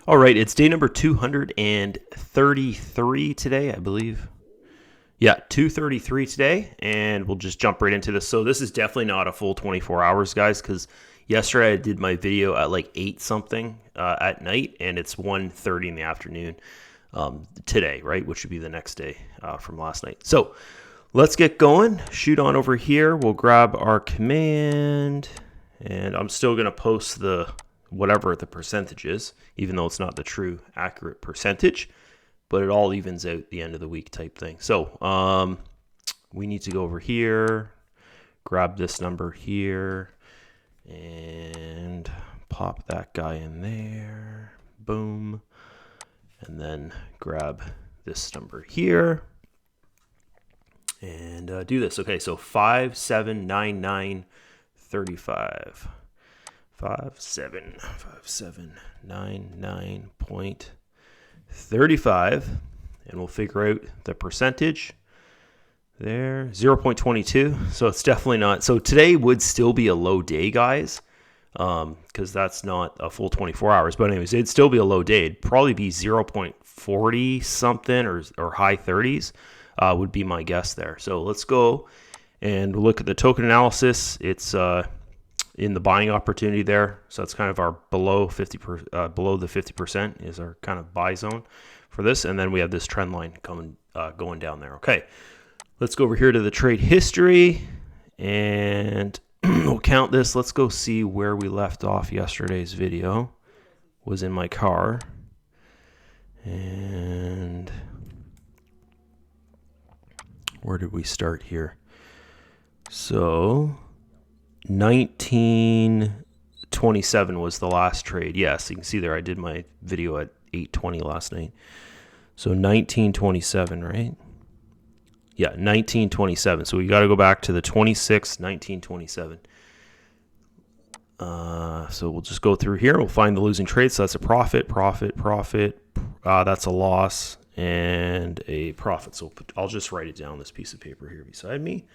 All right, it's day number 233 today, I believe. Yeah, 233 today, and we'll just jump right into this. So this is definitely not a full 24 hours, guys, because yesterday I did my video at like 8 something at night, and it's 1:30 in the afternoon today, right, which would be the next day from last night. So let's get going. Shoot on over here. We'll grab our command, and I'm still going to post the whatever the percentage is, even though it's not the true accurate percentage, but it all evens out the end of the week type thing. So we need to go over here, grab this number here, and pop that guy in there. Boom. And then grab this number here and do this. Okay, so 5799.35. 5799.35, and we'll figure out the percentage there. 0.22. So it's definitely not. So today would still be a low day, guys, because that's not a full 24 hours. But anyways, it'd still be a low day. It'd probably be 0.40 something or high 30s would be my guess there. So let's go and look at the token analysis. It's in the buying opportunity there, so that's kind of our below the 50% is our kind of buy zone for this, and then we have this trend line going down there. Okay, let's go over here to the trade history, and we'll count this. Let's go see where we left off. Yesterday's video was in my car, and where did we start here? So 1927 was the last trade. Yes, you can see there I did my video at 8:20 last night. So 1927, right? Yeah, 1927. So we got to go back to the 26th, 1927. So we'll just go through here. We'll find the losing trade. So that's a profit. That's a loss and a profit. So I'll just write it down on this piece of paper here beside me.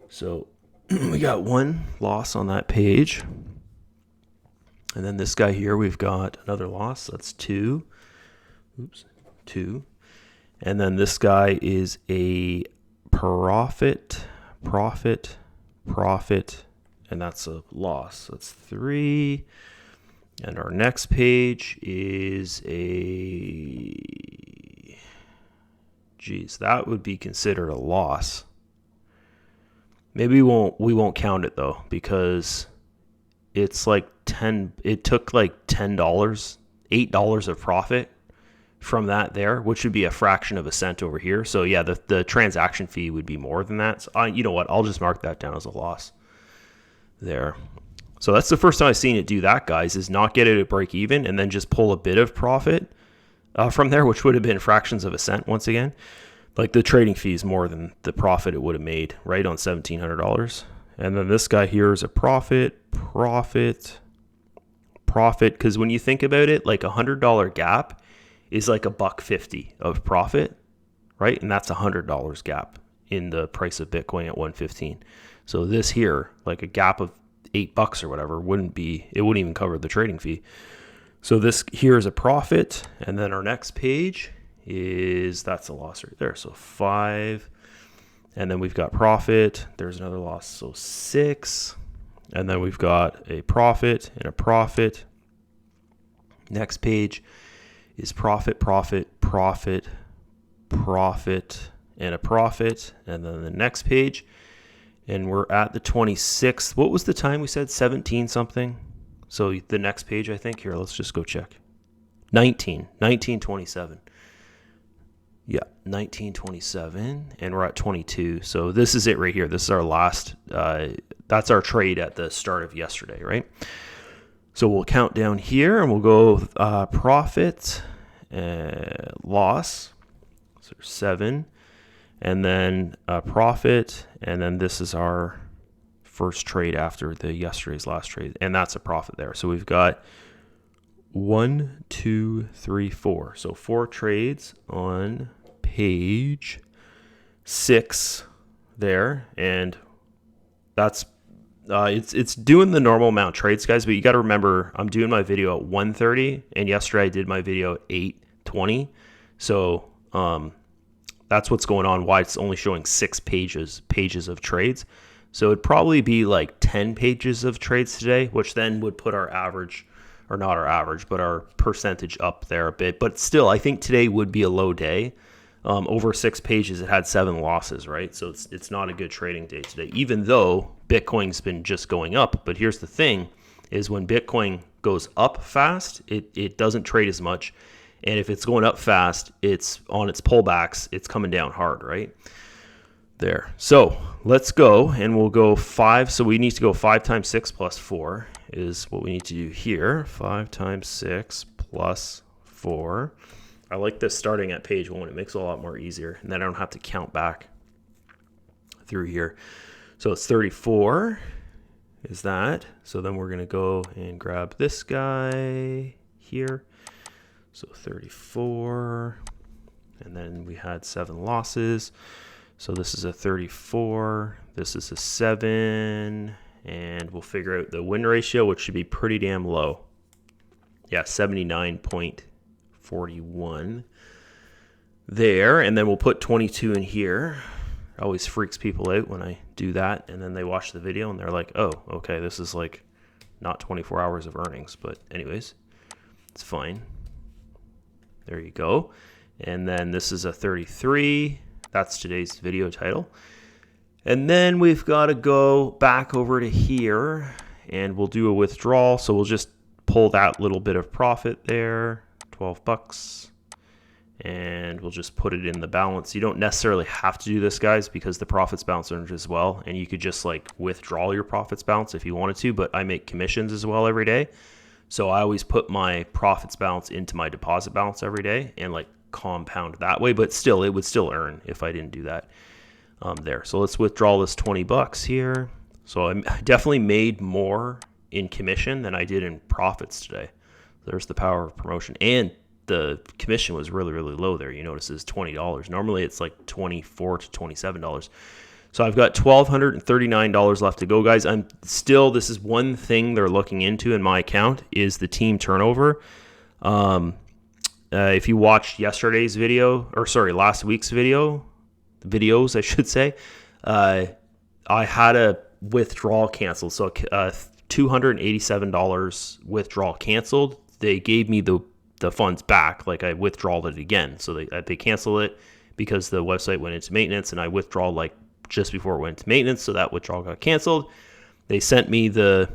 So we got one loss on that page. And then this guy here, we've got another loss. That's 2. Oops, 2. And then this guy is a profit, and that's a loss. That's 3. And our next page is that would be considered a loss. Maybe we won't count it though, because it's like it took like $10, $8 of profit from that there, which would be a fraction of a cent over here. So yeah, the transaction fee would be more than that. So you know what? I'll just mark that down as a loss there. So that's the first time I've seen it do that, guys, is not get it at break even and then just pull a bit of profit from there, which would have been fractions of a cent once again. Like the trading fee is more than the profit it would have made, right, on $1,700. And then this guy here is a profit, because when you think about it, like $100 gap is like $1.50 of profit, right? And that's $100 gap in the price of Bitcoin at 115. So this here, like a gap of $8 or whatever, it wouldn't even cover the trading fee. So this here is a profit, and then our next page that's a loss right there. So 5, and then we've got profit. There's another loss, so 6, and then we've got a profit and a profit. Next page is profit, and a profit, and then the next page, and we're at the 26th. What was the time we said? 17 something. So the next page, I think. Here, let's just go check. 1927. Yeah, 1927, and we're at 22. So this is it right here. This is our last, that's our trade at the start of yesterday, right? So we'll count down here, and we'll go profit, loss, so 7, and then profit, and then this is our first trade after yesterday's last trade, and that's a profit there. So we've got 1, 2, 3, 4. So 4 trades on page 6 there, and that's It's doing the normal amount of trades, guys, but you got to remember I'm doing my video at 1:30, and yesterday I did my video at 8:20. So that's what's going on. Why it's only showing 6 pages of trades. So it'd probably be like 10 pages of trades today, which then would put our average, or not our average, but our percentage up there a bit. But still, I think today would be a low day. Over 6 pages, it had 7 losses, right? So it's not a good trading day today, even though Bitcoin's been just going up. But here's the thing, is when Bitcoin goes up fast, it doesn't trade as much. And if it's going up fast, it's on its pullbacks, it's coming down hard, right? There. So let's go, and we'll go 5. So we need to go 5 times 6 plus 4 is what we need to do here. 5 times 6 plus 4. I like this starting at page 1. It makes it a lot more easier, and then I don't have to count back through here. So it's 34 is that. So then we're going to go and grab this guy here. So 34, and then we had 7 losses. So this is a 34, this is a 7, and we'll figure out the win ratio, which should be pretty damn low. Yeah, 79.41 there, and then we'll put 22 in here. It always freaks people out when I do that, and then they watch the video and they're like, oh, okay, this is like not 24 hours of earnings, but anyways, it's fine. There you go. And then this is a 33. That's today's video title. And then we've got to go back over to here, and we'll do a withdrawal. So we'll just pull that little bit of profit there, $12, and we'll just put it in the balance. You don't necessarily have to do this, guys, because the profits bounce as well, and you could just like withdraw your profits bounce if you wanted to, but I make commissions as well every day. So I always put my profits balance into my deposit balance every day and like compound that way, but still, it would still earn if I didn't do that there. So let's withdraw this $20 here. So I definitely made more in commission than I did in profits today. There's the power of promotion. And the commission was really, really low there. You notice it's $20. Normally it's like $24 to $27. So I've got $1,239 left to go, guys. I'm still, this is one thing they're looking into in my account is the team turnover. If you watched yesterday's video, or sorry, last week's videos, I should say, I had a withdrawal canceled. So $287 withdrawal canceled. They gave me the funds back, like I withdrawed it again. So they canceled it because the website went into maintenance, and I withdrew like just before it went to maintenance, so that withdrawal got canceled. They sent me the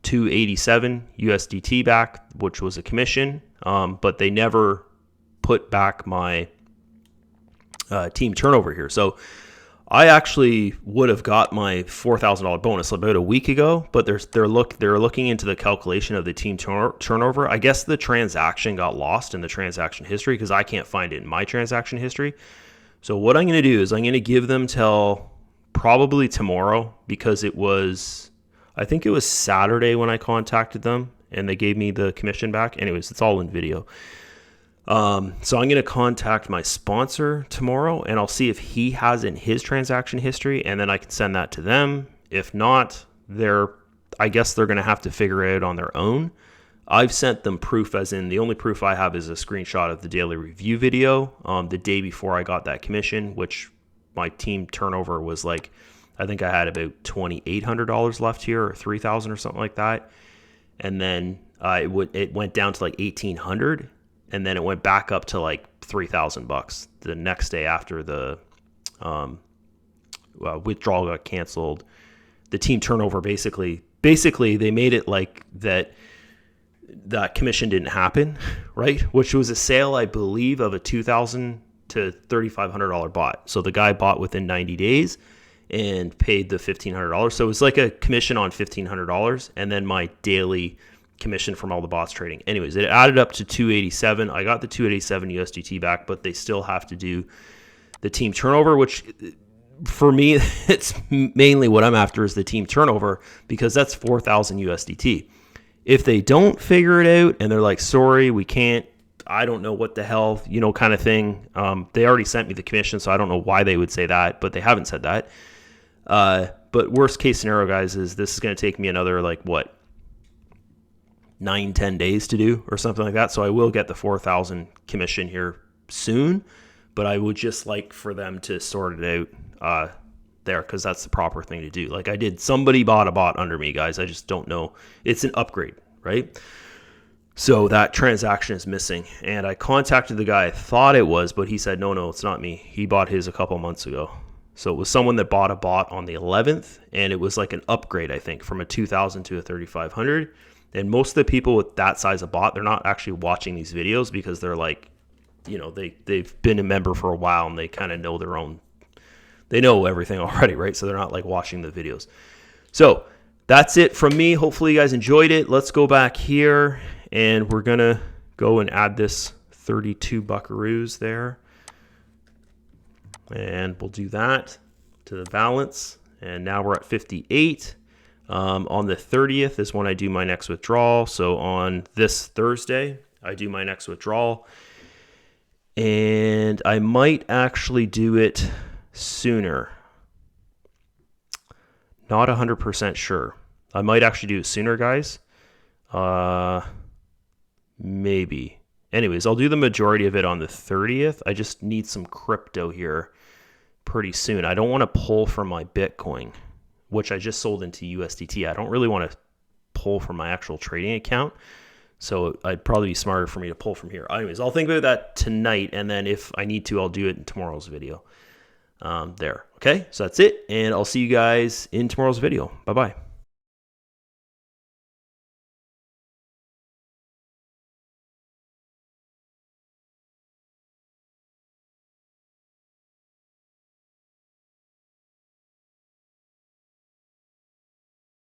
287 USDT back, which was a commission, but they never put back my team turnover here. So I actually would have got my $4,000 bonus about a week ago, but they're looking into the calculation of the team turnover. I guess the transaction got lost in the transaction history because I can't find it in my transaction history. So what I'm going to do is I'm going to give them till probably tomorrow, because I think it was Saturday when I contacted them and they gave me the commission back. Anyways, it's all in video. So I'm going to contact my sponsor tomorrow, and I'll see if he has in his transaction history, and then I can send that to them. If not, I guess they're going to have to figure it out on their own. I've sent them proof, as in the only proof I have is a screenshot of the daily review video the day before I got that commission, which my team turnover was like, I think I had about $2,800 left here, or $3,000 or something like that. And then it went down to like $1,800, and then it went back up to like $3,000 the next day after the withdrawal got canceled. The team turnover basically they made it like that commission didn't happen, right? Which was a sale, I believe, of a $2,000 to $3,500 bot. So the guy bought within 90 days and paid the $1,500. So it was like a commission on $1,500, and then my daily commission from all the bots trading. Anyways, it added up to 287. I got the 287 USDT back, but they still have to do the team turnover, which for me, it's mainly what I'm after is the team turnover, because that's 4,000 USDT. If they don't figure it out and they're like, sorry, we can't, I don't know what the hell, kind of thing. They already sent me the commission, so I don't know why they would say that, but they haven't said that. But worst case scenario, guys, is this is going to take me another, like, what, 9-10 days to do or something like that. So I will get the 4,000 commission here soon, but I would just like for them to sort it out there, because that's the proper thing to do. Like I did, somebody bought a bot under me, guys. I just don't know. It's an upgrade, right? So that transaction is missing, and I contacted the guy I thought it was, but he said, no, it's not me. He bought his a couple months ago. So it was someone that bought a bot on the 11th, and it was like an upgrade, I think, from a 2,000 to a 3,500. And most of the people with that size of bot, they're not actually watching these videos because they're like, you know, they've been a member for a while and they kind of know their own, they know everything already, right? So they're not like watching the videos. So that's it from me. Hopefully you guys enjoyed it. Let's go back here and we're going to go and add this 32 buckaroos there. And we'll do that to the balance. And now we're at 58. On the 30th is when I do my next withdrawal. So on this Thursday, I do my next withdrawal. And I might actually do it sooner. Not 100% sure. I might actually do it sooner, guys. Maybe. Anyways, I'll do the majority of it on the 30th. I just need some crypto here pretty soon. I don't want to pull from my Bitcoin, which I just sold into USDT. I don't really want to pull from my actual trading account. So it'd probably be smarter for me to pull from here. Anyways, I'll think about that tonight. And then if I need to, I'll do it in tomorrow's video there. Okay, so that's it. And I'll see you guys in tomorrow's video. Bye-bye.